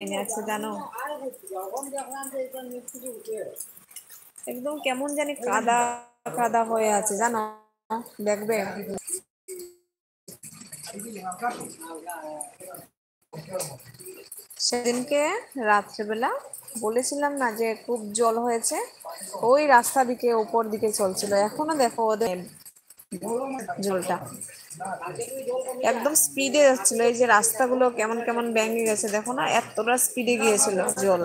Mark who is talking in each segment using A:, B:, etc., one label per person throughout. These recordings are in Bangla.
A: আছে জানো, একদম কেমন জানি কাদা কাদা হয়ে আছে জানো, দেখবে সেদিনকে রাত্রেবেলা বলেছিলাম না যে খুব জল হয়েছে, ওই রাস্তা দিকে উপর দিকে চলছিল, এখনো দেখো ওদের জলটা একদম স্পিডে যাচ্ছিল। এই যে রাস্তাগুলো কেমন কেমন ভেঙে গেছে দেখো না, এতটা স্পিডে গিয়েছিল জল।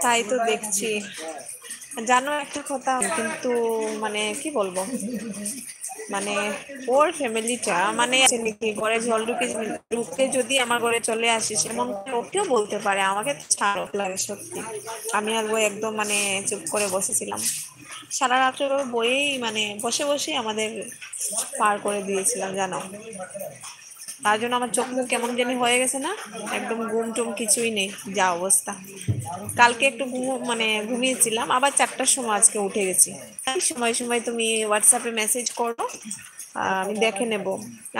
A: তাই তো দেখছি, জানো একটা কথা কিন্তু, মানে কি বলবো, মানে ওর ফ্যামিলিটা মানে আছে নাকি ঘরে জল ঢুকে ঢুকে যদি আমার ঘরে চলে আসিস এমন ওকেও বলতে পারে, আমাকে ছাড়ো লাগে সত্যি। আমি আর বই একদম মানে চুপ করে বসেছিলাম সারা রাত্রে, ওর বইয়েই মানে বসে বসে আমাদের পার করে দিয়েছিলাম জানো। তার জন্য আমার চোখ মুখ কেমন জানি হয়ে গেছে না, একদম ঘুম টুম কিছুই নেই, যা অবস্থা। কালকে একটু মানে ঘুমিয়েছিলাম, আবার 4টার সময় আজকে উঠে গেছি। সময় সময় তুমি হোয়াটসঅ্যাপে মেসেজ করো, আমি দেখে নেব।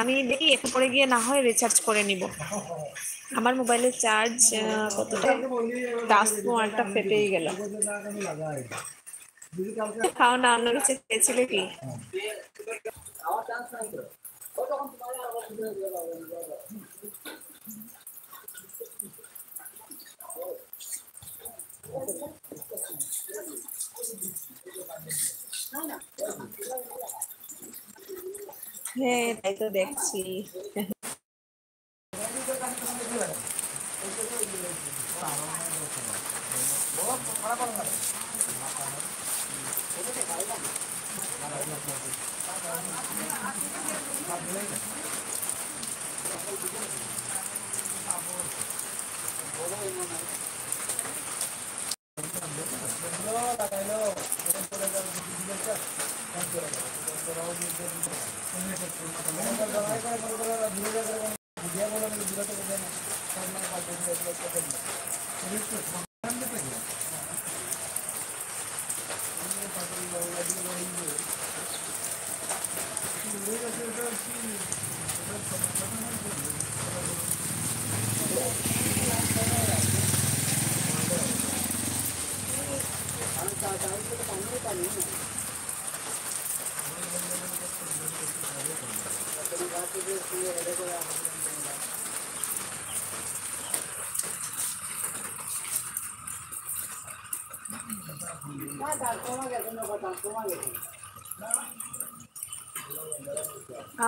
A: আমি দেখি একটু পরে গিয়ে না হয় রিচার্জ করে নিব। আমার মোবাইলের চার্জ কতটা, টাচ মোবাইলটা ফেটেই গেল। খাও না, অন্য কিছু খেয়েছিলে কি? হ্যাঁ তাই তো দেখছি।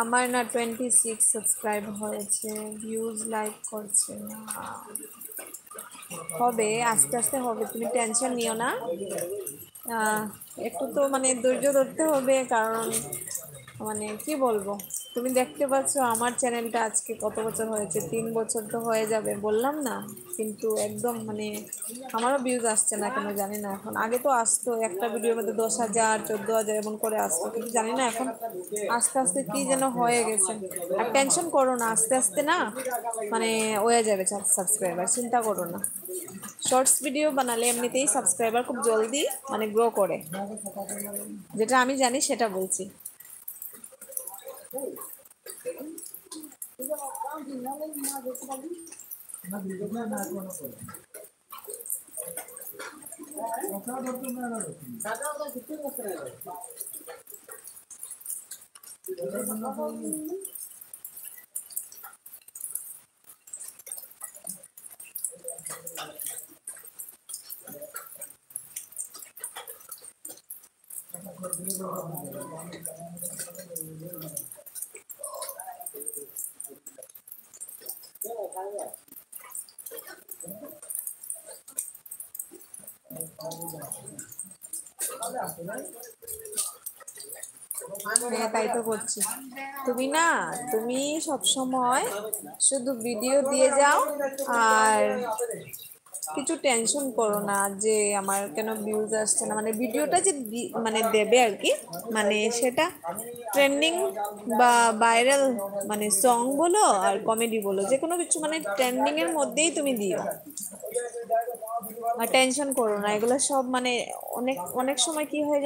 A: আমার না 26 সাবস্ক্রাইব হয়েছে, ভিউজ লাইক করছে না। হবে আস্তে আস্তে হবে, তুমি টেনশন নিও না। একটু তো মানে ধৈর্য ধরতে হবে, কারণ মানে কি বলবো, তুমি দেখতে পাচ্ছ আমার চ্যানেলটা আজকে কত বছর হয়েছে, 3 বছর তো হয়ে যাবে বললাম না, কিন্তু একদম মানে আমারও ভিউজ আসছে না কেন জানি না এখন। আগে তো আসতো একটা ভিডিওর মধ্যে 10,000 14,000 এমন করে আসতো, কিন্তু জানি না এখন আস্তে আস্তে কি যেন হয়ে গেছে। আর টেনশন করো না, আস্তে আস্তে না মানে হয়ে যাবে সাবস্ক্রাইবার, চিন্তা করো না। শর্টস ভিডিও বানালে এমনিতেই সাবস্ক্রাইবার খুব জলদি মানে গ্রো করে, যেটা আমি জানি সেটা বলছি। হ্যাঁ তাই তো করছি। তুমি না, তুমি সব সময় শুধু ভিডিও দিয়ে যাও, আর কিছু টেনশন করো না যে আমার কেন ভিউজ আসছে না, মানে ভিডিওটা যে মানে দেবে আর কি, মানে সেটা ট্রেন্ডিং বা ভাইরাল, মানে সং বলো আর কমেডি বলো, যে কোনো কিছু মানে ট্রেন্ডিং এর মধ্যেই তুমি দিও। টেনশন করো না, এগুলো সব মানে অনেক অনেক সময় কি হয়